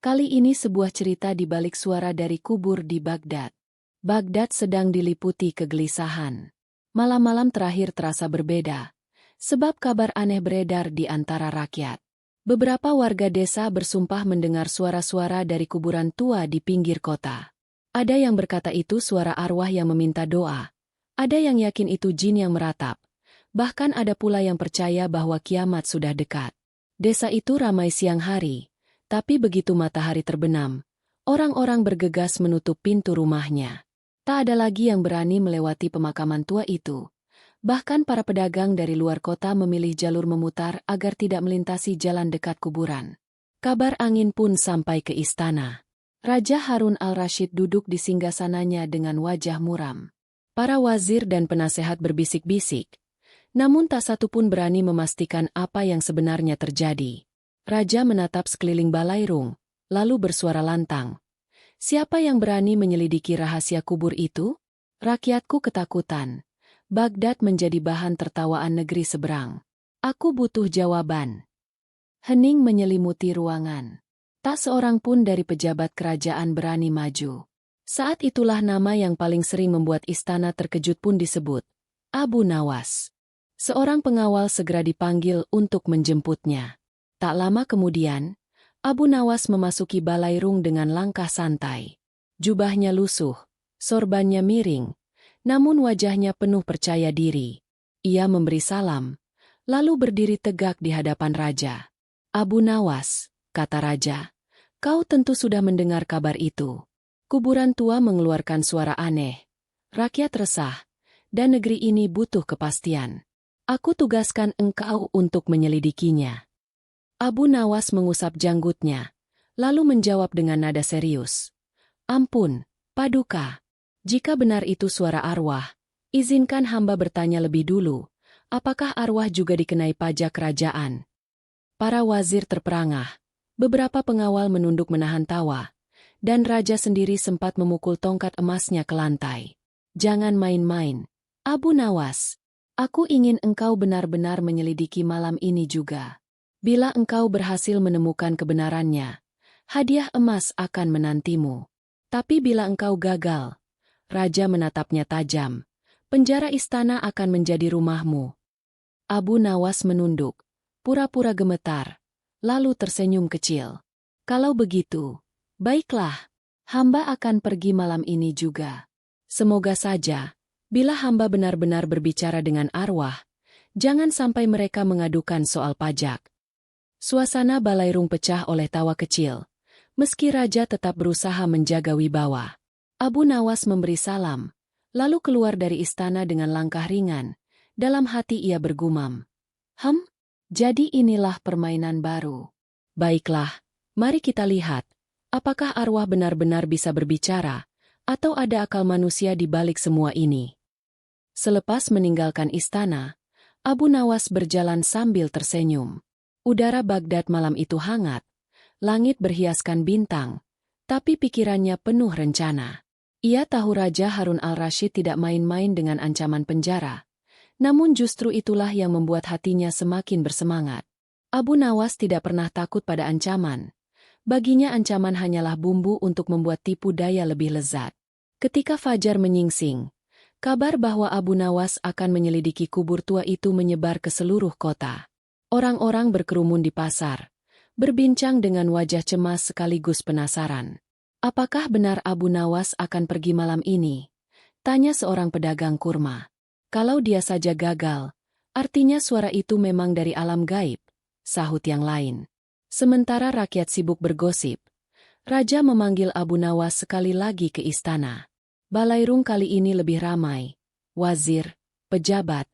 Kali ini sebuah cerita di balik suara dari kubur di Baghdad. Baghdad sedang diliputi kegelisahan. Malam-malam terakhir terasa berbeda, sebab kabar aneh beredar di antara rakyat. Beberapa warga desa bersumpah mendengar suara-suara dari kuburan tua di pinggir kota. Ada yang berkata itu suara arwah yang meminta doa. Ada yang yakin itu jin yang meratap. Bahkan ada pula yang percaya bahwa kiamat sudah dekat. Desa itu ramai siang hari. Tapi begitu matahari terbenam, orang-orang bergegas menutup pintu rumahnya. Tak ada lagi yang berani melewati pemakaman tua itu. Bahkan para pedagang dari luar kota memilih jalur memutar agar tidak melintasi jalan dekat kuburan. Kabar angin pun sampai ke istana. Raja Harun al-Rashid duduk di singgasananya dengan wajah muram. Para wazir dan penasehat berbisik-bisik. Namun tak satu pun berani memastikan apa yang sebenarnya terjadi. Raja menatap sekeliling balairung, lalu bersuara lantang. Siapa yang berani menyelidiki rahasia kubur itu? Rakyatku ketakutan. Baghdad menjadi bahan tertawaan negeri seberang. Aku butuh jawaban. Hening menyelimuti ruangan. Tak seorang pun dari pejabat kerajaan berani maju. Saat itulah nama yang paling sering membuat istana terkejut pun disebut. Abu Nawas. Seorang pengawal segera dipanggil untuk menjemputnya. Tak lama kemudian, Abu Nawas memasuki balairung dengan langkah santai. Jubahnya lusuh, sorbannya miring, namun wajahnya penuh percaya diri. Ia memberi salam, lalu berdiri tegak di hadapan raja. Abu Nawas, kata raja, kau tentu sudah mendengar kabar itu. Kuburan tua mengeluarkan suara aneh. Rakyat resah, dan negeri ini butuh kepastian. Aku tugaskan engkau untuk menyelidikinya. Abu Nawas mengusap janggutnya, lalu menjawab dengan nada serius. Ampun, Paduka. Jika benar itu suara arwah, izinkan hamba bertanya lebih dulu, apakah arwah juga dikenai pajak kerajaan? Para wazir terperangah, beberapa pengawal menunduk menahan tawa, dan raja sendiri sempat memukul tongkat emasnya ke lantai. Jangan main-main, Abu Nawas. Aku ingin engkau benar-benar menyelidiki malam ini juga. Bila engkau berhasil menemukan kebenarannya, hadiah emas akan menantimu. Tapi bila engkau gagal, raja menatapnya tajam, penjara istana akan menjadi rumahmu. Abu Nawas menunduk, pura-pura gemetar, lalu tersenyum kecil. Kalau begitu, baiklah, hamba akan pergi malam ini juga. Semoga saja, bila hamba benar-benar berbicara dengan arwah, jangan sampai mereka mengadukan soal pajak. Suasana balairung pecah oleh tawa kecil. Meski raja tetap berusaha menjaga wibawa. Abu Nawas memberi salam, lalu keluar dari istana dengan langkah ringan. Dalam hati ia bergumam. Jadi inilah permainan baru. Baiklah, mari kita lihat, apakah arwah benar-benar bisa berbicara, atau ada akal manusia di balik semua ini. Selepas meninggalkan istana, Abu Nawas berjalan sambil tersenyum. Udara Baghdad malam itu hangat, langit berhiaskan bintang, tapi pikirannya penuh rencana. Ia tahu Raja Harun al-Rashid tidak main-main dengan ancaman penjara, namun justru itulah yang membuat hatinya semakin bersemangat. Abu Nawas tidak pernah takut pada ancaman. Baginya ancaman hanyalah bumbu untuk membuat tipu daya lebih lezat. Ketika fajar menyingsing, kabar bahwa Abu Nawas akan menyelidiki kubur tua itu menyebar ke seluruh kota. Orang-orang berkerumun di pasar, berbincang dengan wajah cemas sekaligus penasaran. Apakah benar Abu Nawas akan pergi malam ini? Tanya seorang pedagang kurma. Kalau dia saja gagal, artinya suara itu memang dari alam gaib, sahut yang lain. Sementara rakyat sibuk bergosip, raja memanggil Abu Nawas sekali lagi ke istana. Balairung kali ini lebih ramai. Wazir, pejabat,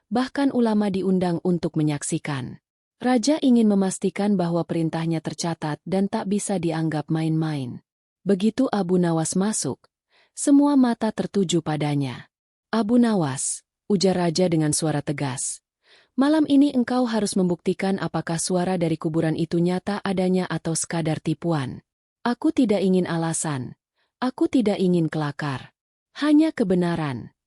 bahkan ulama diundang untuk menyaksikan. Raja ingin memastikan bahwa perintahnya tercatat dan tak bisa dianggap main-main. Begitu Abu Nawas masuk, semua mata tertuju padanya. Abu Nawas, ujar raja dengan suara tegas. Malam ini engkau harus membuktikan apakah suara dari kuburan itu nyata adanya atau sekadar tipuan. Aku tidak ingin alasan. Aku tidak ingin kelakar. Hanya kebenaran.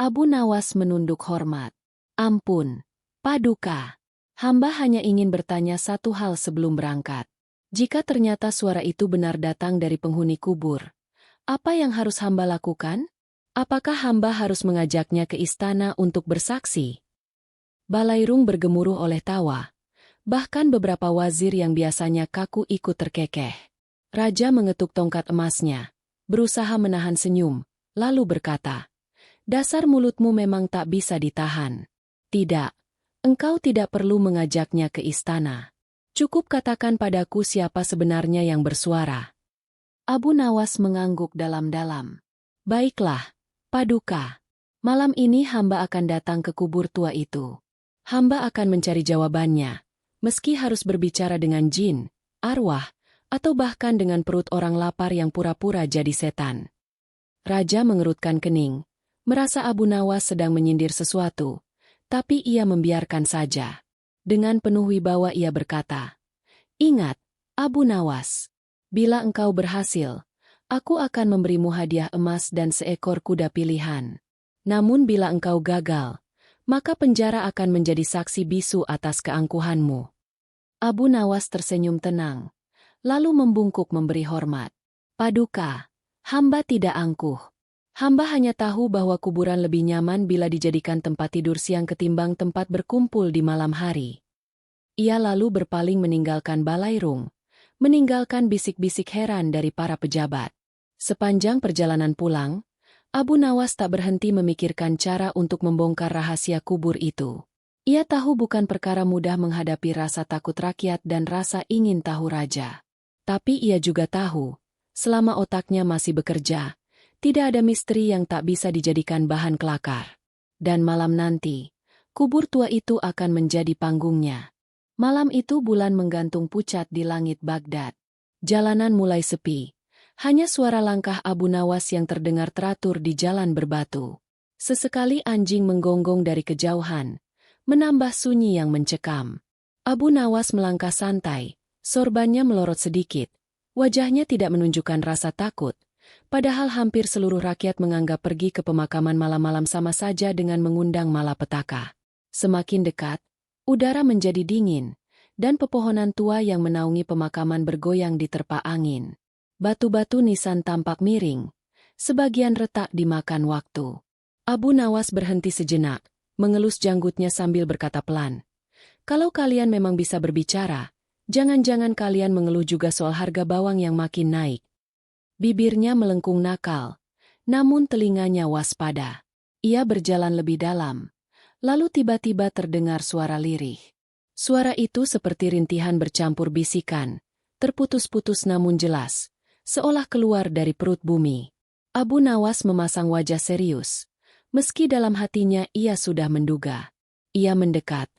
Abu Nawas menunduk hormat. Ampun, Paduka. Hamba hanya ingin bertanya satu hal sebelum berangkat. Jika ternyata suara itu benar datang dari penghuni kubur, apa yang harus hamba lakukan? Apakah hamba harus mengajaknya ke istana untuk bersaksi? Balairung bergemuruh oleh tawa. Bahkan beberapa wazir yang biasanya kaku ikut terkekeh. Raja mengetuk tongkat emasnya, berusaha menahan senyum, lalu berkata, "Dasar mulutmu memang tak bisa ditahan. Tidak, engkau tidak perlu mengajaknya ke istana. Cukup katakan padaku siapa sebenarnya yang bersuara." Abu Nawas mengangguk dalam-dalam. "Baiklah, Paduka. Malam ini hamba akan datang ke kubur tua itu. Hamba akan mencari jawabannya, meski harus berbicara dengan jin, arwah, atau bahkan dengan perut orang lapar yang pura-pura jadi setan." Raja mengerutkan kening, merasa Abu Nawas sedang menyindir sesuatu, tapi ia membiarkan saja. Dengan penuh wibawa ia berkata, "Ingat, Abu Nawas, bila engkau berhasil, aku akan memberimu hadiah emas dan seekor kuda pilihan. Namun bila engkau gagal, maka penjara akan menjadi saksi bisu atas keangkuhanmu." Abu Nawas tersenyum tenang, lalu membungkuk memberi hormat. "Paduka, hamba tidak angkuh. Hamba hanya tahu bahwa kuburan lebih nyaman bila dijadikan tempat tidur siang ketimbang tempat berkumpul di malam hari." Ia lalu berpaling meninggalkan Balairung, meninggalkan bisik-bisik heran dari para pejabat. Sepanjang perjalanan pulang, Abu Nawas tak berhenti memikirkan cara untuk membongkar rahasia kubur itu. Ia tahu bukan perkara mudah menghadapi rasa takut rakyat dan rasa ingin tahu raja. Tapi ia juga tahu, selama otaknya masih bekerja, tidak ada misteri yang tak bisa dijadikan bahan kelakar. Dan malam nanti, kubur tua itu akan menjadi panggungnya. Malam itu bulan menggantung pucat di langit Baghdad. Jalanan mulai sepi. Hanya suara langkah Abu Nawas yang terdengar teratur di jalan berbatu. Sesekali anjing menggonggong dari kejauhan, menambah sunyi yang mencekam. Abu Nawas melangkah santai, sorbannya melorot sedikit. Wajahnya tidak menunjukkan rasa takut. Padahal hampir seluruh rakyat menganggap pergi ke pemakaman malam-malam sama saja dengan mengundang malapetaka. Semakin dekat, udara menjadi dingin, dan pepohonan tua yang menaungi pemakaman bergoyang diterpa angin. Batu-batu nisan tampak miring, sebagian retak dimakan waktu. Abu Nawas berhenti sejenak, mengelus janggutnya sambil berkata pelan, "Kalau kalian memang bisa berbicara, jangan-jangan kalian mengeluh juga soal harga bawang yang makin naik." Bibirnya melengkung nakal, namun telinganya waspada. Ia berjalan lebih dalam, lalu tiba-tiba terdengar suara lirih. Suara itu seperti rintihan bercampur bisikan, terputus-putus namun jelas, seolah keluar dari perut bumi. Abu Nawas memasang wajah serius, meski dalam hatinya ia sudah menduga. Ia mendekat,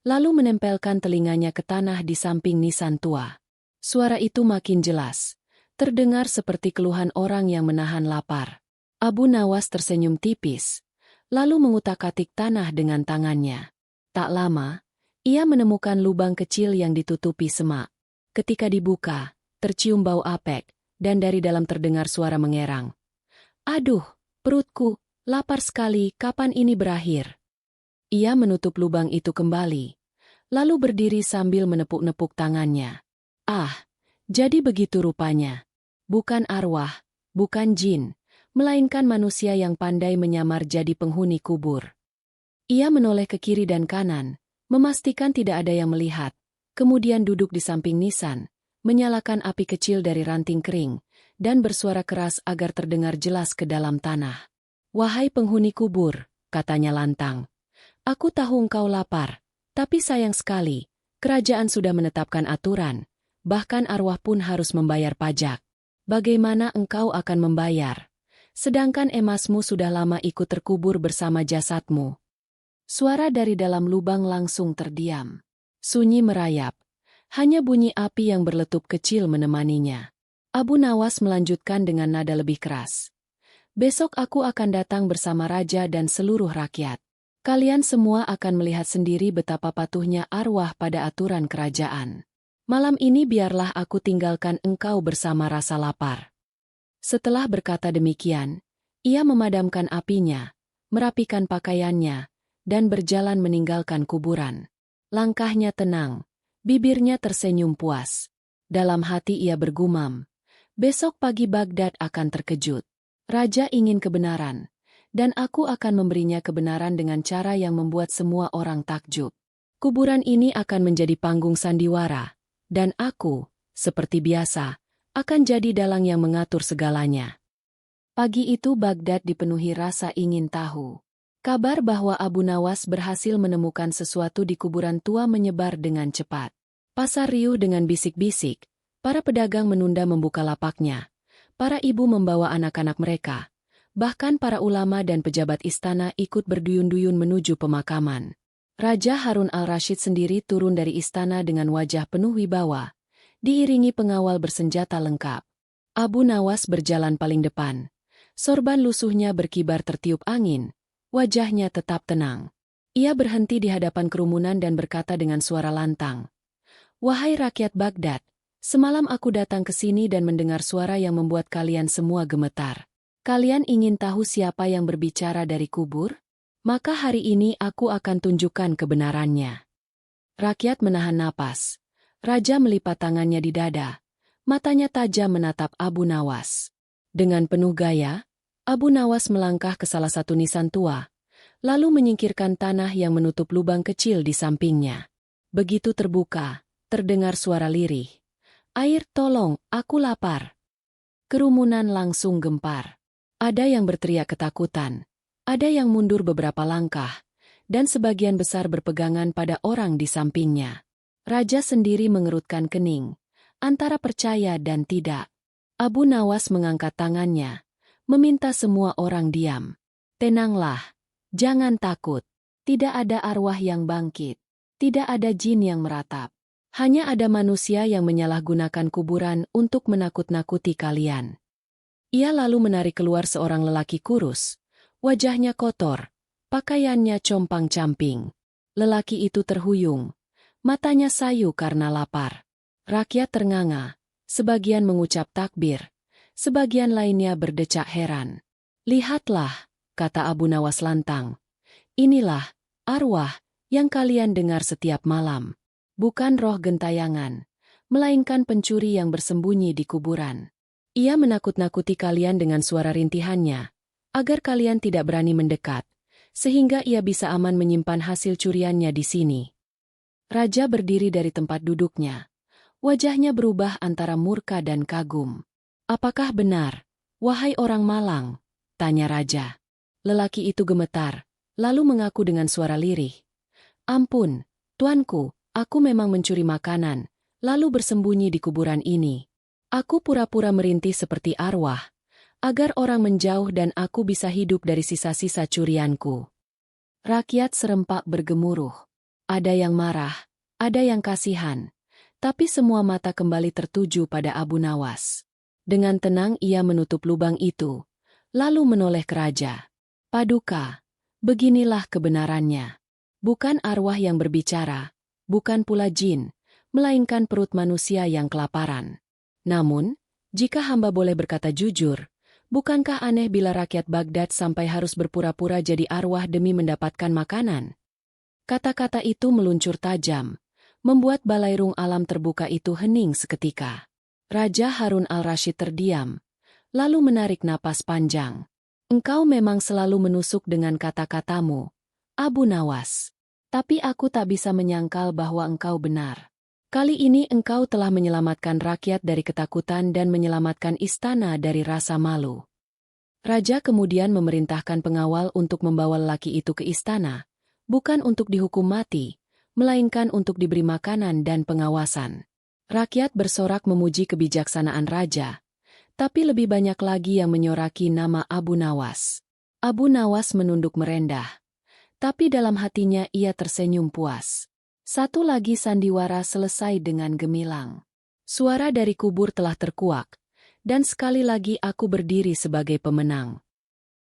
lalu menempelkan telinganya ke tanah di samping nisan tua. Suara itu makin jelas, terdengar seperti keluhan orang yang menahan lapar. Abu Nawas tersenyum tipis, lalu mengutak-atik tanah dengan tangannya. Tak lama, ia menemukan lubang kecil yang ditutupi semak. Ketika dibuka, tercium bau apek, dan dari dalam terdengar suara mengerang. "Aduh, perutku, lapar sekali, kapan ini berakhir?" Ia menutup lubang itu kembali, lalu berdiri sambil menepuk-nepuk tangannya. Ah, jadi begitu rupanya. Bukan arwah, bukan jin, melainkan manusia yang pandai menyamar jadi penghuni kubur. Ia menoleh ke kiri dan kanan, memastikan tidak ada yang melihat, kemudian duduk di samping nisan, menyalakan api kecil dari ranting kering, dan bersuara keras agar terdengar jelas ke dalam tanah. "Wahai penghuni kubur," katanya lantang, "aku tahu engkau lapar, tapi sayang sekali, kerajaan sudah menetapkan aturan. Bahkan arwah pun harus membayar pajak. Bagaimana engkau akan membayar? Sedangkan emasmu sudah lama ikut terkubur bersama jasadmu." Suara dari dalam lubang langsung terdiam. Sunyi merayap. Hanya bunyi api yang berletup kecil menemaninya. Abu Nawas melanjutkan dengan nada lebih keras. "Besok aku akan datang bersama raja dan seluruh rakyat. Kalian semua akan melihat sendiri betapa patuhnya arwah pada aturan kerajaan. Malam ini biarlah aku tinggalkan engkau bersama rasa lapar." Setelah berkata demikian, ia memadamkan apinya, merapikan pakaiannya, dan berjalan meninggalkan kuburan. Langkahnya tenang, bibirnya tersenyum puas. Dalam hati ia bergumam, besok pagi Baghdad akan terkejut. Raja ingin kebenaran, dan aku akan memberinya kebenaran dengan cara yang membuat semua orang takjub. Kuburan ini akan menjadi panggung sandiwara, dan aku, seperti biasa, akan jadi dalang yang mengatur segalanya. Pagi itu Baghdad dipenuhi rasa ingin tahu. Kabar bahwa Abu Nawas berhasil menemukan sesuatu di kuburan tua menyebar dengan cepat. Pasar riuh dengan bisik-bisik, para pedagang menunda membuka lapaknya. Para ibu membawa anak-anak mereka. Bahkan para ulama dan pejabat istana ikut berduyun-duyun menuju pemakaman. Raja Harun al-Rashid sendiri turun dari istana dengan wajah penuh wibawa, diiringi pengawal bersenjata lengkap. Abu Nawas berjalan paling depan. Sorban lusuhnya berkibar tertiup angin. Wajahnya tetap tenang. Ia berhenti di hadapan kerumunan dan berkata dengan suara lantang, "Wahai rakyat Baghdad, semalam aku datang ke sini dan mendengar suara yang membuat kalian semua gemetar. Kalian ingin tahu siapa yang berbicara dari kubur? Maka hari ini aku akan tunjukkan kebenarannya." Rakyat menahan napas. Raja melipat tangannya di dada. Matanya tajam menatap Abu Nawas. Dengan penuh gaya, Abu Nawas melangkah ke salah satu nisan tua, lalu menyingkirkan tanah yang menutup lubang kecil di sampingnya. Begitu terbuka, terdengar suara lirih. "Air, tolong, aku lapar." Kerumunan langsung gempar. Ada yang berteriak ketakutan, ada yang mundur beberapa langkah, dan sebagian besar berpegangan pada orang di sampingnya. Raja sendiri mengerutkan kening, antara percaya dan tidak. Abu Nawas mengangkat tangannya, meminta semua orang diam. "Tenanglah, jangan takut. Tidak ada arwah yang bangkit. Tidak ada jin yang meratap. Hanya ada manusia yang menyalahgunakan kuburan untuk menakut-nakuti kalian." Ia lalu menarik keluar seorang lelaki kurus. Wajahnya kotor, pakaiannya compang-camping. Lelaki itu terhuyung. Matanya sayu karena lapar. Rakyat ternganga, sebagian mengucap takbir. Sebagian lainnya berdecak heran. "Lihatlah," kata Abu Nawas lantang. "Inilah arwah yang kalian dengar setiap malam. Bukan roh gentayangan, melainkan pencuri yang bersembunyi di kuburan. Ia menakut-nakuti kalian dengan suara rintihannya, agar kalian tidak berani mendekat, sehingga ia bisa aman menyimpan hasil curiannya di sini." Raja berdiri dari tempat duduknya. Wajahnya berubah antara murka dan kagum. "Apakah benar, wahai orang malang?" tanya Raja. Lelaki itu gemetar, lalu mengaku dengan suara lirih. "Ampun, tuanku, aku memang mencuri makanan, lalu bersembunyi di kuburan ini. Aku pura-pura merintih seperti arwah, agar orang menjauh dan aku bisa hidup dari sisa-sisa curianku." Rakyat serempak bergemuruh. Ada yang marah, ada yang kasihan, tapi semua mata kembali tertuju pada Abu Nawas. Dengan tenang ia menutup lubang itu, lalu menoleh ke raja. "Paduka, beginilah kebenarannya. Bukan arwah yang berbicara, bukan pula jin, melainkan perut manusia yang kelaparan. Namun, jika hamba boleh berkata jujur, bukankah aneh bila rakyat Baghdad sampai harus berpura-pura jadi arwah demi mendapatkan makanan?" Kata-kata itu meluncur tajam, membuat balairung alam terbuka itu hening seketika. Raja Harun al-Rashid terdiam, lalu menarik napas panjang. "Engkau memang selalu menusuk dengan kata-katamu, Abu Nawas. Tapi aku tak bisa menyangkal bahwa engkau benar. Kali ini engkau telah menyelamatkan rakyat dari ketakutan dan menyelamatkan istana dari rasa malu." Raja kemudian memerintahkan pengawal untuk membawa lelaki itu ke istana, bukan untuk dihukum mati, melainkan untuk diberi makanan dan pengawasan. Rakyat bersorak memuji kebijaksanaan raja, tapi lebih banyak lagi yang menyoraki nama Abu Nawas. Abu Nawas menunduk merendah, tapi dalam hatinya ia tersenyum puas. Satu lagi sandiwara selesai dengan gemilang. Suara dari kubur telah terkuak, dan sekali lagi aku berdiri sebagai pemenang.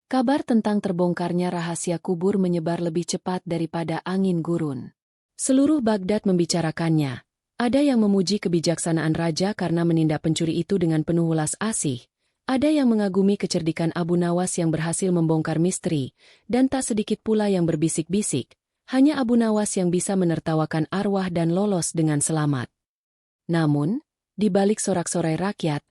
Kabar tentang terbongkarnya rahasia kubur menyebar lebih cepat daripada angin gurun. Seluruh Baghdad membicarakannya. Ada yang memuji kebijaksanaan raja karena menindak pencuri itu dengan penuh welas asih. Ada yang mengagumi kecerdikan Abu Nawas yang berhasil membongkar misteri, dan tak sedikit pula yang berbisik-bisik. Hanya Abu Nawas yang bisa menertawakan arwah dan lolos dengan selamat. Namun, di balik sorak-sorai rakyat,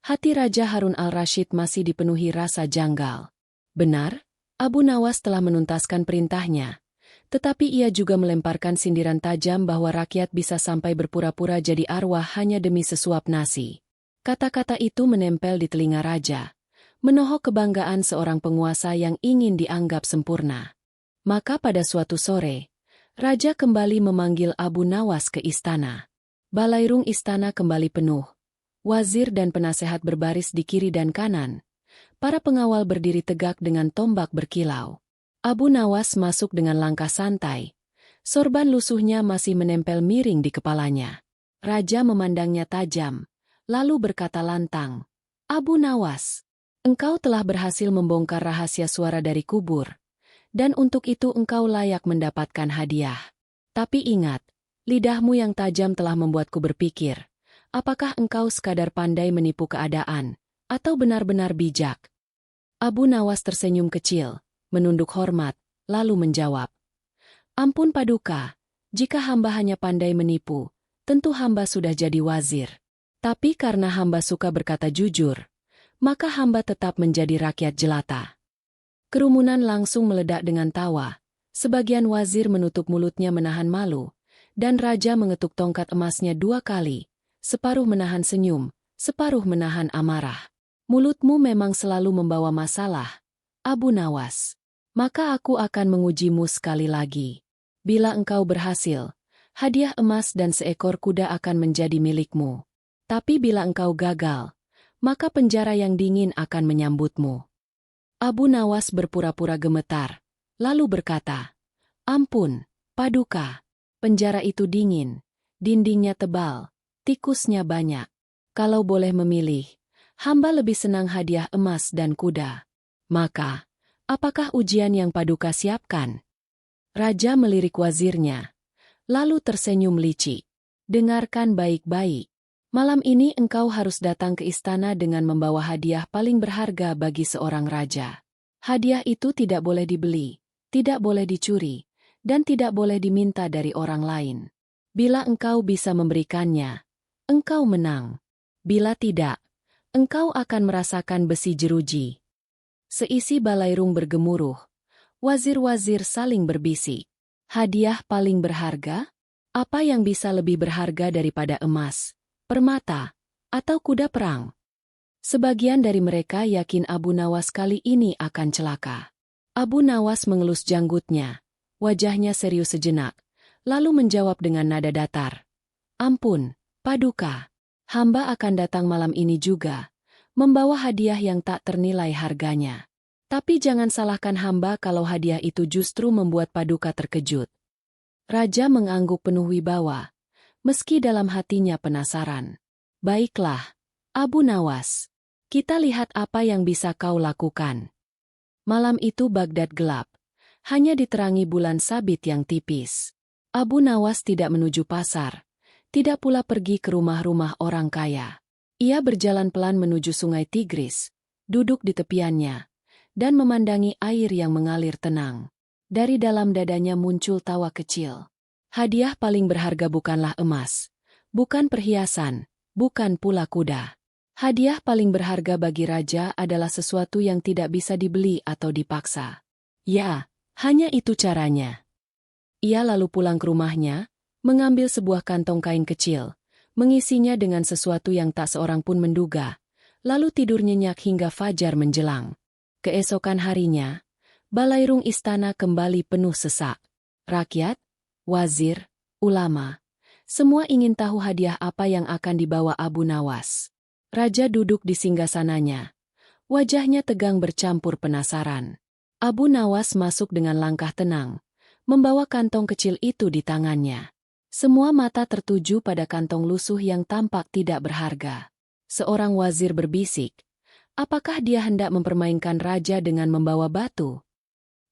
hati Raja Harun al-Rashid masih dipenuhi rasa janggal. Benar, Abu Nawas telah menuntaskan perintahnya, tetapi ia juga melemparkan sindiran tajam bahwa rakyat bisa sampai berpura-pura jadi arwah hanya demi sesuap nasi. Kata-kata itu menempel di telinga Raja, menohok kebanggaan seorang penguasa yang ingin dianggap sempurna. Maka pada suatu sore, Raja kembali memanggil Abu Nawas ke istana. Balairung istana kembali penuh. Wazir dan penasehat berbaris di kiri dan kanan. Para pengawal berdiri tegak dengan tombak berkilau. Abu Nawas masuk dengan langkah santai. Sorban lusuhnya masih menempel miring di kepalanya. Raja memandangnya tajam, lalu berkata lantang, "Abu Nawas, engkau telah berhasil membongkar rahasia suara dari kubur. Dan untuk itu engkau layak mendapatkan hadiah. Tapi ingat, lidahmu yang tajam telah membuatku berpikir, apakah engkau sekadar pandai menipu keadaan, atau benar-benar bijak?" Abu Nawas tersenyum kecil, menunduk hormat, lalu menjawab, "Ampun Paduka, jika hamba hanya pandai menipu, tentu hamba sudah jadi wazir. Tapi karena hamba suka berkata jujur, maka hamba tetap menjadi rakyat jelata." Kerumunan langsung meledak dengan tawa. Sebagian wazir menutup mulutnya menahan malu, dan Raja mengetuk tongkat emasnya 2 kali, separuh menahan senyum, separuh menahan amarah. "Mulutmu memang selalu membawa masalah, Abu Nawas. Maka aku akan mengujimu sekali lagi. Bila engkau berhasil, hadiah emas dan seekor kuda akan menjadi milikmu. Tapi bila engkau gagal, maka penjara yang dingin akan menyambutmu." Abu Nawas berpura-pura gemetar, lalu berkata, "Ampun, Paduka, penjara itu dingin, dindingnya tebal, tikusnya banyak. Kalau boleh memilih, hamba lebih senang hadiah emas dan kuda. Maka, apakah ujian yang Paduka siapkan?" Raja melirik wazirnya, lalu tersenyum licik. "Dengarkan baik-baik. Malam ini engkau harus datang ke istana dengan membawa hadiah paling berharga bagi seorang raja. Hadiah itu tidak boleh dibeli, tidak boleh dicuri, dan tidak boleh diminta dari orang lain. Bila engkau bisa memberikannya, engkau menang. Bila tidak, engkau akan merasakan besi jeruji." Seisi balairung bergemuruh. Wazir-wazir saling berbisik. Hadiah paling berharga? Apa yang bisa lebih berharga daripada emas, permata, atau kuda perang? Sebagian dari mereka yakin Abu Nawas kali ini akan celaka. Abu Nawas mengelus janggutnya, wajahnya serius sejenak, lalu menjawab dengan nada datar, "Ampun, Paduka, hamba akan datang malam ini juga, membawa hadiah yang tak ternilai harganya. Tapi jangan salahkan hamba kalau hadiah itu justru membuat Paduka terkejut." Raja mengangguk penuh wibawa, meski dalam hatinya penasaran. "Baiklah, Abu Nawas, kita lihat apa yang bisa kau lakukan." Malam itu Baghdad gelap, hanya diterangi bulan sabit yang tipis. Abu Nawas tidak menuju pasar, tidak pula pergi ke rumah-rumah orang kaya. Ia berjalan pelan menuju sungai Tigris, duduk di tepiannya, dan memandangi air yang mengalir tenang. Dari dalam dadanya muncul tawa kecil. Hadiah paling berharga bukanlah emas, bukan perhiasan, bukan pula kuda. Hadiah paling berharga bagi raja adalah sesuatu yang tidak bisa dibeli atau dipaksa. Ya, hanya itu caranya. Ia lalu pulang ke rumahnya, mengambil sebuah kantong kain kecil, mengisinya dengan sesuatu yang tak seorang pun menduga, lalu tidur nyenyak hingga fajar menjelang. Keesokan harinya, balairung istana kembali penuh sesak. Rakyat, wazir, ulama, semua ingin tahu hadiah apa yang akan dibawa Abu Nawas. Raja duduk di singgasananya. Wajahnya tegang bercampur penasaran. Abu Nawas masuk dengan langkah tenang, membawa kantong kecil itu di tangannya. Semua mata tertuju pada kantong lusuh yang tampak tidak berharga. Seorang wazir berbisik, apakah dia hendak mempermainkan raja dengan membawa batu?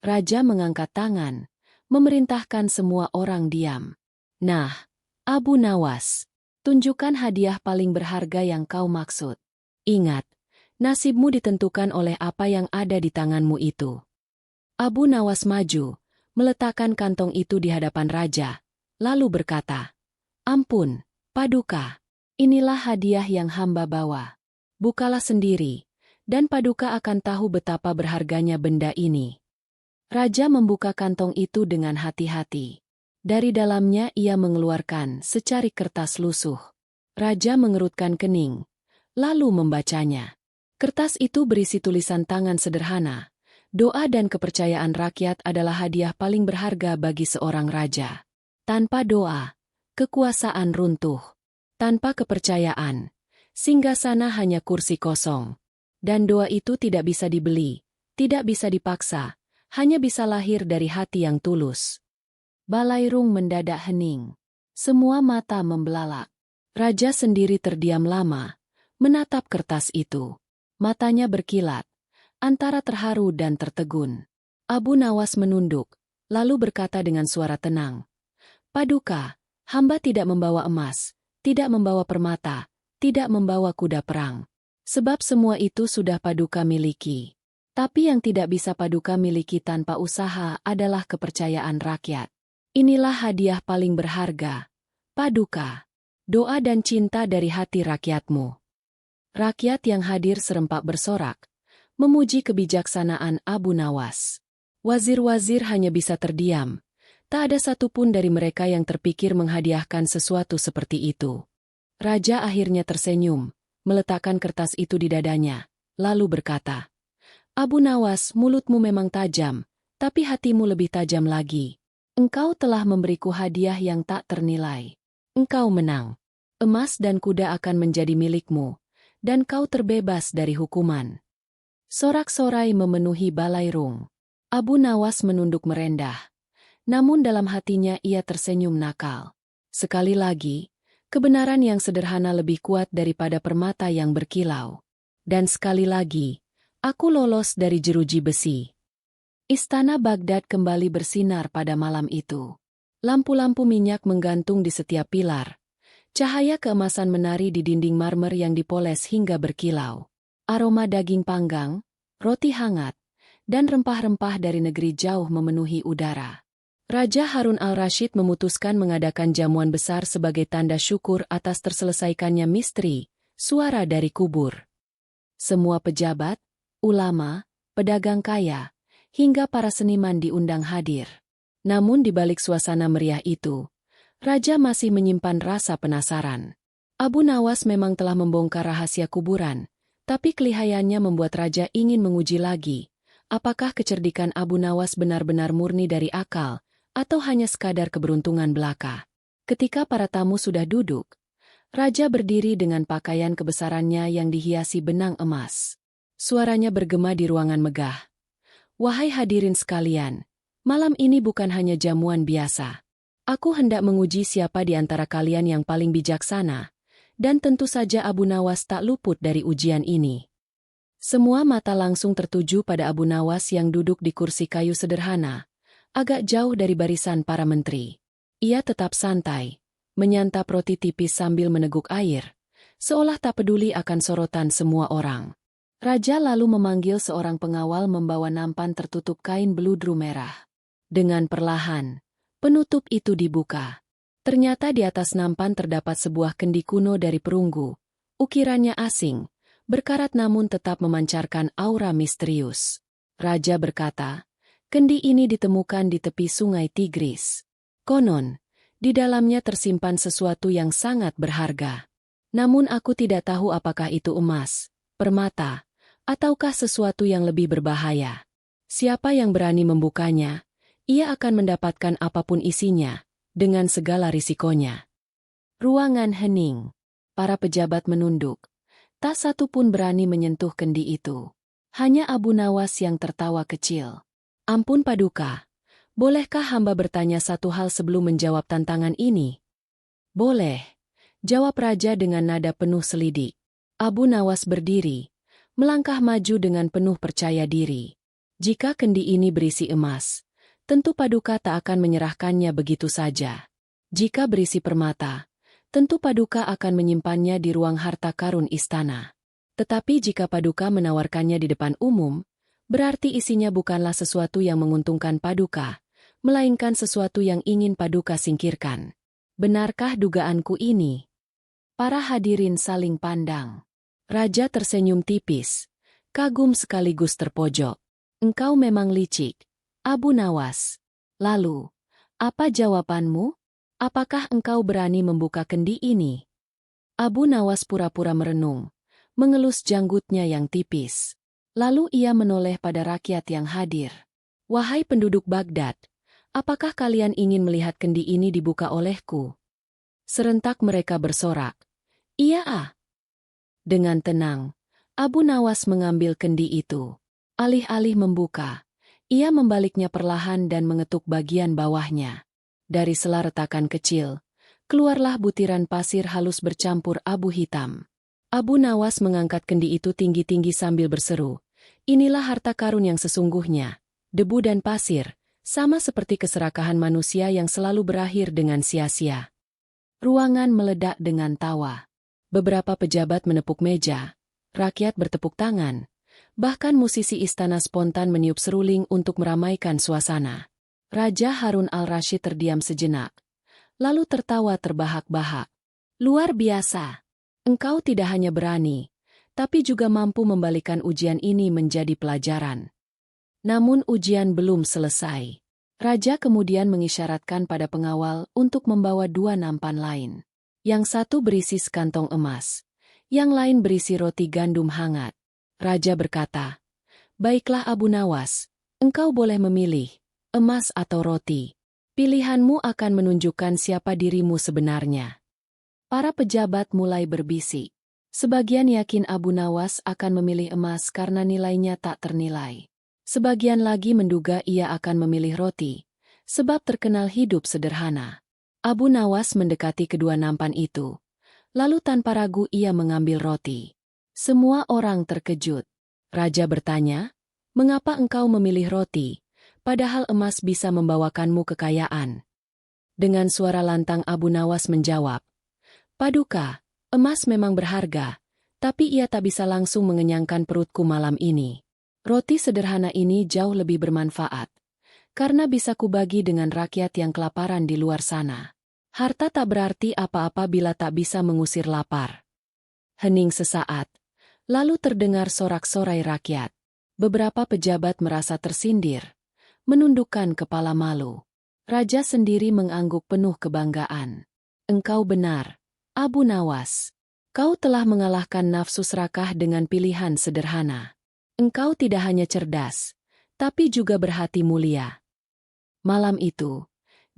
Raja mengangkat tangan, memerintahkan semua orang diam. "Nah, Abu Nawas, tunjukkan hadiah paling berharga yang kau maksud. Ingat, nasibmu ditentukan oleh apa yang ada di tanganmu itu." Abu Nawas maju, meletakkan kantong itu di hadapan raja, lalu berkata, "Ampun, Paduka, inilah hadiah yang hamba bawa. Bukalah sendiri, dan Paduka akan tahu betapa berharganya benda ini." Raja membuka kantong itu dengan hati-hati. Dari dalamnya ia mengeluarkan secari kertas lusuh. Raja mengerutkan kening, lalu membacanya. Kertas itu berisi tulisan tangan sederhana. Doa dan kepercayaan rakyat adalah hadiah paling berharga bagi seorang raja. Tanpa doa, kekuasaan runtuh. Tanpa kepercayaan, singgasana hanya kursi kosong. Dan doa itu tidak bisa dibeli, tidak bisa dipaksa, hanya bisa lahir dari hati yang tulus. Balairung mendadak hening. Semua mata membelalak. Raja sendiri terdiam lama, menatap kertas itu. Matanya berkilat, antara terharu dan tertegun. Abu Nawas menunduk, lalu berkata dengan suara tenang, "Paduka, hamba tidak membawa emas, tidak membawa permata, tidak membawa kuda perang. Sebab semua itu sudah Paduka miliki. Tapi yang tidak bisa Paduka miliki tanpa usaha adalah kepercayaan rakyat. Inilah hadiah paling berharga, Paduka. Doa dan cinta dari hati rakyatmu." Rakyat yang hadir serempak bersorak, memuji kebijaksanaan Abu Nawas. Wazir-wazir hanya bisa terdiam. Tak ada satupun dari mereka yang terpikir menghadiahkan sesuatu seperti itu. Raja akhirnya tersenyum, meletakkan kertas itu di dadanya, lalu berkata, "Abu Nawas, mulutmu memang tajam, tapi hatimu lebih tajam lagi. Engkau telah memberiku hadiah yang tak ternilai. Engkau menang. Emas dan kuda akan menjadi milikmu, dan kau terbebas dari hukuman." Sorak-sorai memenuhi Balairung. Abu Nawas menunduk merendah. Namun dalam hatinya ia tersenyum nakal. Sekali lagi, kebenaran yang sederhana lebih kuat daripada permata yang berkilau. Dan sekali lagi, aku lolos dari jeruji besi. Istana Baghdad kembali bersinar pada malam itu. Lampu-lampu minyak menggantung di setiap pilar. Cahaya keemasan menari di dinding marmer yang dipoles hingga berkilau. Aroma daging panggang, roti hangat, dan rempah-rempah dari negeri jauh memenuhi udara. Raja Harun al-Rashid memutuskan mengadakan jamuan besar sebagai tanda syukur atas terselesaikannya misteri, suara dari kubur. Semua pejabat, ulama, pedagang kaya, hingga para seniman diundang hadir. Namun di balik suasana meriah itu, Raja masih menyimpan rasa penasaran. Abu Nawas memang telah membongkar rahasia kuburan, tapi kelihayannya membuat Raja ingin menguji lagi, apakah kecerdikan Abu Nawas benar-benar murni dari akal, atau hanya sekadar keberuntungan belaka. Ketika para tamu sudah duduk, Raja berdiri dengan pakaian kebesarannya yang dihiasi benang emas. Suaranya bergema di ruangan megah. "Wahai hadirin sekalian, malam ini bukan hanya jamuan biasa. Aku hendak menguji siapa di antara kalian yang paling bijaksana, dan tentu saja Abu Nawas tak luput dari ujian ini." Semua mata langsung tertuju pada Abu Nawas yang duduk di kursi kayu sederhana, agak jauh dari barisan para menteri. Ia tetap santai, menyantap roti tipis sambil meneguk air, seolah tak peduli akan sorotan semua orang. Raja lalu memanggil seorang pengawal membawa nampan tertutup kain beludru merah. Dengan perlahan, penutup itu dibuka. Ternyata di atas nampan terdapat sebuah kendi kuno dari perunggu. Ukirannya asing, berkarat namun tetap memancarkan aura misterius. Raja berkata, "Kendi ini ditemukan di tepi sungai Tigris. Konon, di dalamnya tersimpan sesuatu yang sangat berharga. Namun aku tidak tahu apakah itu emas, permata, ataukah sesuatu yang lebih berbahaya. Siapa yang berani membukanya, ia akan mendapatkan apapun isinya, dengan segala risikonya." Ruangan hening. Para pejabat menunduk. Tak satu pun berani menyentuh kendi itu. Hanya Abu Nawas yang tertawa kecil. "Ampun Paduka, bolehkah hamba bertanya satu hal sebelum menjawab tantangan ini?" "Boleh," jawab Raja dengan nada penuh selidik. Abu Nawas berdiri, melangkah maju dengan penuh percaya diri. "Jika kendi ini berisi emas, tentu Paduka tak akan menyerahkannya begitu saja. Jika berisi permata, tentu Paduka akan menyimpannya di ruang harta karun istana. Tetapi jika Paduka menawarkannya di depan umum, berarti isinya bukanlah sesuatu yang menguntungkan Paduka, melainkan sesuatu yang ingin Paduka singkirkan. Benarkah dugaanku ini? Para hadirin saling pandang. Raja tersenyum tipis, kagum sekaligus terpojok. Engkau memang licik, Abu Nawas. Lalu, apa jawabanmu? Apakah engkau berani membuka kendi ini? Abu Nawas pura-pura merenung, mengelus janggutnya yang tipis. Lalu ia menoleh pada rakyat yang hadir. Wahai penduduk Baghdad, apakah kalian ingin melihat kendi ini dibuka olehku? Serentak mereka bersorak. Iya ah. Dengan tenang, Abu Nawas mengambil kendi itu. Alih-alih membuka, ia membaliknya perlahan dan mengetuk bagian bawahnya. Dari sela retakan kecil, keluarlah butiran pasir halus bercampur abu hitam. Abu Nawas mengangkat kendi itu tinggi-tinggi sambil berseru, "Inilah harta karun yang sesungguhnya, debu dan pasir, sama seperti keserakahan manusia yang selalu berakhir dengan sia-sia." Ruangan meledak dengan tawa. Beberapa pejabat menepuk meja, rakyat bertepuk tangan, bahkan musisi istana spontan meniup seruling untuk meramaikan suasana. Raja Harun al-Rashid terdiam sejenak, lalu tertawa terbahak-bahak. "Luar biasa. Engkau tidak hanya berani, tapi juga mampu membalikan ujian ini menjadi pelajaran." Namun ujian belum selesai. Raja kemudian mengisyaratkan pada pengawal untuk membawa 2 nampan lain. Yang satu berisi sekantong emas, yang lain berisi roti gandum hangat. Raja berkata, "Baiklah Abu Nawas, engkau boleh memilih, emas atau roti. Pilihanmu akan menunjukkan siapa dirimu sebenarnya." Para pejabat mulai berbisik. Sebagian yakin Abu Nawas akan memilih emas karena nilainya tak ternilai. Sebagian lagi menduga ia akan memilih roti, sebab terkenal hidup sederhana. Abu Nawas mendekati kedua nampan itu. Lalu tanpa ragu ia mengambil roti. Semua orang terkejut. Raja bertanya, "Mengapa engkau memilih roti, padahal emas bisa membawakanmu kekayaan?" Dengan suara lantang Abu Nawas menjawab, "Paduka, emas memang berharga, tapi ia tak bisa langsung mengenyangkan perutku malam ini. Roti sederhana ini jauh lebih bermanfaat, karena bisa kubagi dengan rakyat yang kelaparan di luar sana. Harta tak berarti apa-apa bila tak bisa mengusir lapar." Hening sesaat, lalu terdengar sorak-sorai rakyat. Beberapa pejabat merasa tersindir, menundukkan kepala malu. Raja sendiri mengangguk penuh kebanggaan. "Engkau benar, Abu Nawas. Kau telah mengalahkan nafsu serakah dengan pilihan sederhana. Engkau tidak hanya cerdas, tapi juga berhati mulia." Malam itu,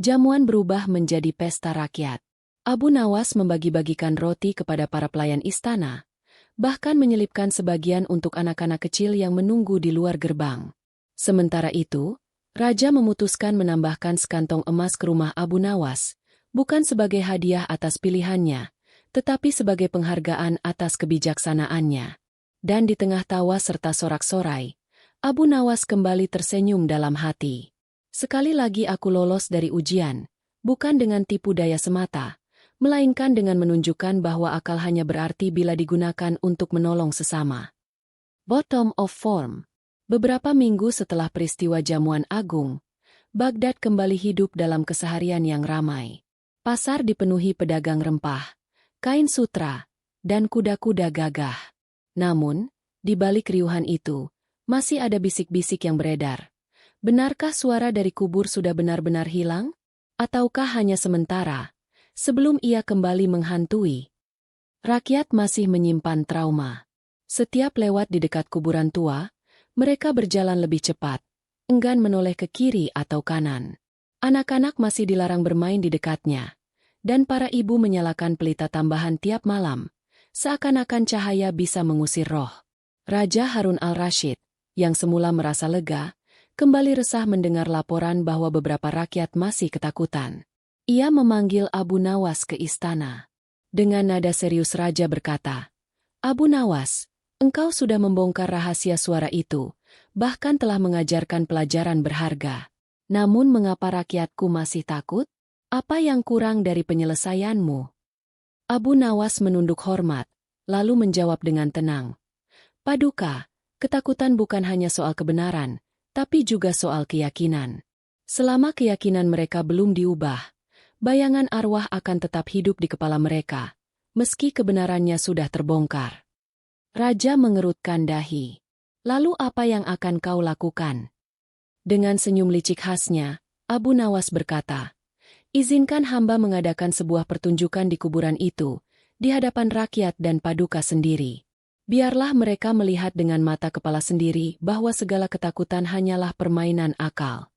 jamuan berubah menjadi pesta rakyat. Abu Nawas membagi-bagikan roti kepada para pelayan istana, bahkan menyelipkan sebagian untuk anak-anak kecil yang menunggu di luar gerbang. Sementara itu, Raja memutuskan menambahkan sekantong emas ke rumah Abu Nawas, bukan sebagai hadiah atas pilihannya, tetapi sebagai penghargaan atas kebijaksanaannya. Dan di tengah tawa serta sorak-sorai, Abu Nawas kembali tersenyum dalam hati. "Sekali lagi aku lolos dari ujian, bukan dengan tipu daya semata, melainkan dengan menunjukkan bahwa akal hanya berarti bila digunakan untuk menolong sesama." Bottom of form. Beberapa minggu setelah peristiwa Jamuan Agung, Baghdad kembali hidup dalam keseharian yang ramai. Pasar dipenuhi pedagang rempah, kain sutra, dan kuda-kuda gagah. Namun, di balik riuhan itu, masih ada bisik-bisik yang beredar. Benarkah suara dari kubur sudah benar-benar hilang? Ataukah hanya sementara, sebelum ia kembali menghantui? Rakyat masih menyimpan trauma. Setiap lewat di dekat kuburan tua, mereka berjalan lebih cepat, enggan menoleh ke kiri atau kanan. Anak-anak masih dilarang bermain di dekatnya, dan para ibu menyalakan pelita tambahan tiap malam, seakan-akan cahaya bisa mengusir roh. Raja Harun al-Rashid, yang semula merasa lega, kembali resah mendengar laporan bahwa beberapa rakyat masih ketakutan. Ia memanggil Abu Nawas ke istana. Dengan nada serius Raja berkata, "Abu Nawas, engkau sudah membongkar rahasia suara itu, bahkan telah mengajarkan pelajaran berharga. Namun mengapa rakyatku masih takut? Apa yang kurang dari penyelesaianmu?" Abu Nawas menunduk hormat, lalu menjawab dengan tenang, "Paduka, ketakutan bukan hanya soal kebenaran, tapi juga soal keyakinan. Selama keyakinan mereka belum diubah, bayangan arwah akan tetap hidup di kepala mereka, meski kebenarannya sudah terbongkar. Raja mengerutkan dahi. Lalu apa yang akan kau lakukan? Dengan senyum licik khasnya, Abu Nawas berkata, izinkan hamba mengadakan sebuah pertunjukan di kuburan itu, di hadapan rakyat dan paduka sendiri. Biarlah mereka melihat dengan mata kepala sendiri bahwa segala ketakutan hanyalah permainan akal.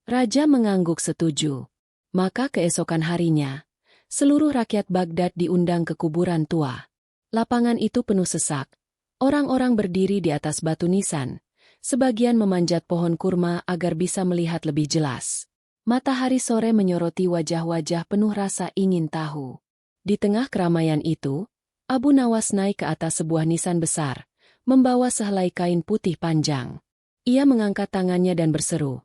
Raja mengangguk setuju. Maka keesokan harinya, seluruh rakyat Baghdad diundang ke kuburan tua. Lapangan itu penuh sesak. Orang-orang berdiri di atas batu nisan, sebagian memanjat pohon kurma agar bisa melihat lebih jelas. Matahari sore menyoroti wajah-wajah penuh rasa ingin tahu. Di tengah keramaian itu, Abu Nawas naik ke atas sebuah nisan besar, membawa sehelai kain putih panjang. Ia mengangkat tangannya dan berseru,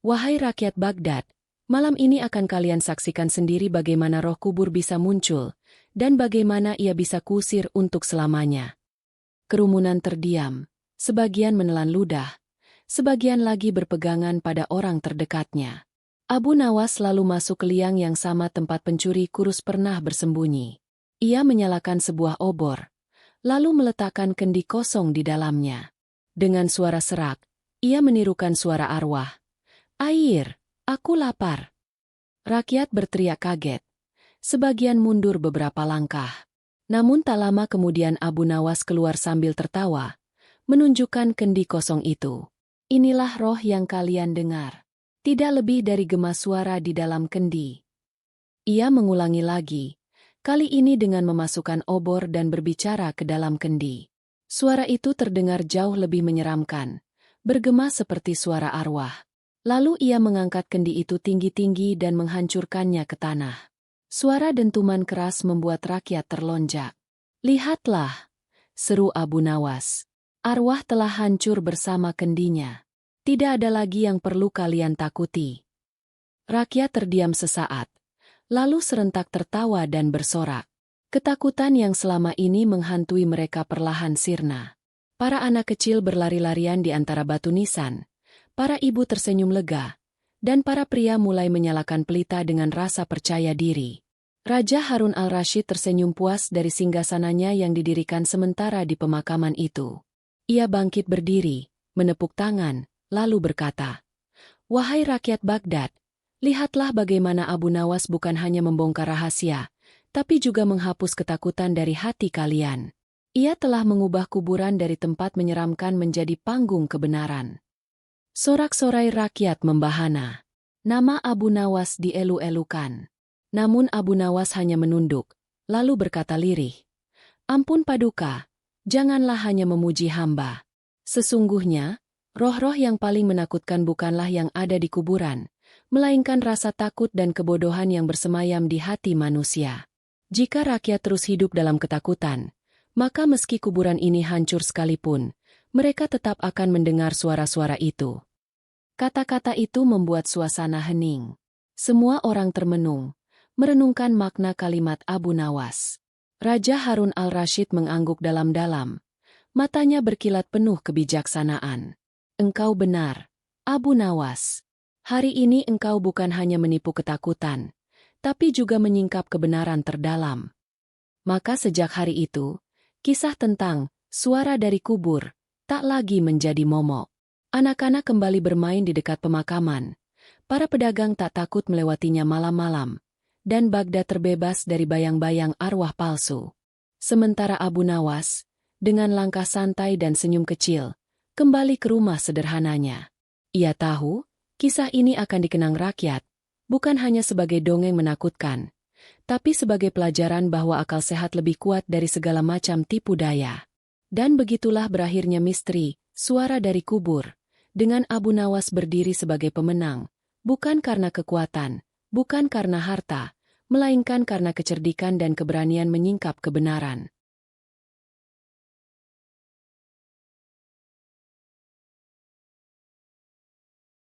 "Wahai rakyat Baghdad, malam ini akan kalian saksikan sendiri bagaimana roh kubur bisa muncul, dan bagaimana ia bisa kusir untuk selamanya." Kerumunan terdiam, sebagian menelan ludah, sebagian lagi berpegangan pada orang terdekatnya. Abu Nawas lalu masuk ke liang yang sama tempat pencuri kurus pernah bersembunyi. Ia menyalakan sebuah obor, lalu meletakkan kendi kosong di dalamnya. Dengan suara serak, ia menirukan suara arwah. "Air, aku lapar." Rakyat berteriak kaget. Sebagian mundur beberapa langkah. Namun tak lama kemudian Abu Nawas keluar sambil tertawa, menunjukkan kendi kosong itu. "Inilah roh yang kalian dengar. Tidak lebih dari gema suara di dalam kendi." Ia mengulangi lagi, kali ini dengan memasukkan obor dan berbicara ke dalam kendi. Suara itu terdengar jauh lebih menyeramkan, bergema seperti suara arwah. Lalu ia mengangkat kendi itu tinggi-tinggi dan menghancurkannya ke tanah. Suara dentuman keras membuat rakyat terlonjak. "Lihatlah," seru Abu Nawas. "Arwah telah hancur bersama kendinya. Tidak ada lagi yang perlu kalian takuti." Rakyat terdiam sesaat, lalu serentak tertawa dan bersorak. Ketakutan yang selama ini menghantui mereka perlahan sirna. Para anak kecil berlari-larian di antara batu nisan, para ibu tersenyum lega, dan para pria mulai menyalakan pelita dengan rasa percaya diri. Raja Harun al-Rashid tersenyum puas dari singgasananya yang didirikan sementara di pemakaman itu. Ia bangkit berdiri, menepuk tangan, lalu berkata, "Wahai rakyat Baghdad, lihatlah bagaimana Abu Nawas bukan hanya membongkar rahasia, tapi juga menghapus ketakutan dari hati kalian. Ia telah mengubah kuburan dari tempat menyeramkan menjadi panggung kebenaran." Sorak-sorai rakyat membahana. Nama Abu Nawas dielu-elukan. Namun Abu Nawas hanya menunduk, lalu berkata lirih, "Ampun paduka, janganlah hanya memuji hamba. Sesungguhnya, roh-roh yang paling menakutkan bukanlah yang ada di kuburan, melainkan rasa takut dan kebodohan yang bersemayam di hati manusia. Jika rakyat terus hidup dalam ketakutan, maka meski kuburan ini hancur sekalipun, mereka tetap akan mendengar suara-suara itu." Kata-kata itu membuat suasana hening. Semua orang termenung, merenungkan makna kalimat Abu Nawas. Raja Harun al-Rashid mengangguk dalam-dalam. Matanya berkilat penuh kebijaksanaan. "Engkau benar, Abu Nawas. Hari ini engkau bukan hanya menipu ketakutan, tapi juga menyingkap kebenaran terdalam." Maka sejak hari itu, kisah tentang suara dari kubur tak lagi menjadi momok. Anak-anak kembali bermain di dekat pemakaman. Para pedagang tak takut melewatinya malam-malam, dan Baghdad terbebas dari bayang-bayang arwah palsu. Sementara Abu Nawas, dengan langkah santai dan senyum kecil, kembali ke rumah sederhananya. Ia tahu, kisah ini akan dikenang rakyat, bukan hanya sebagai dongeng menakutkan, tapi sebagai pelajaran bahwa akal sehat lebih kuat dari segala macam tipu daya. Dan begitulah berakhirnya misteri, suara dari kubur, dengan Abu Nawas berdiri sebagai pemenang, bukan karena kekuatan, bukan karena harta, melainkan karena kecerdikan dan keberanian menyingkap kebenaran.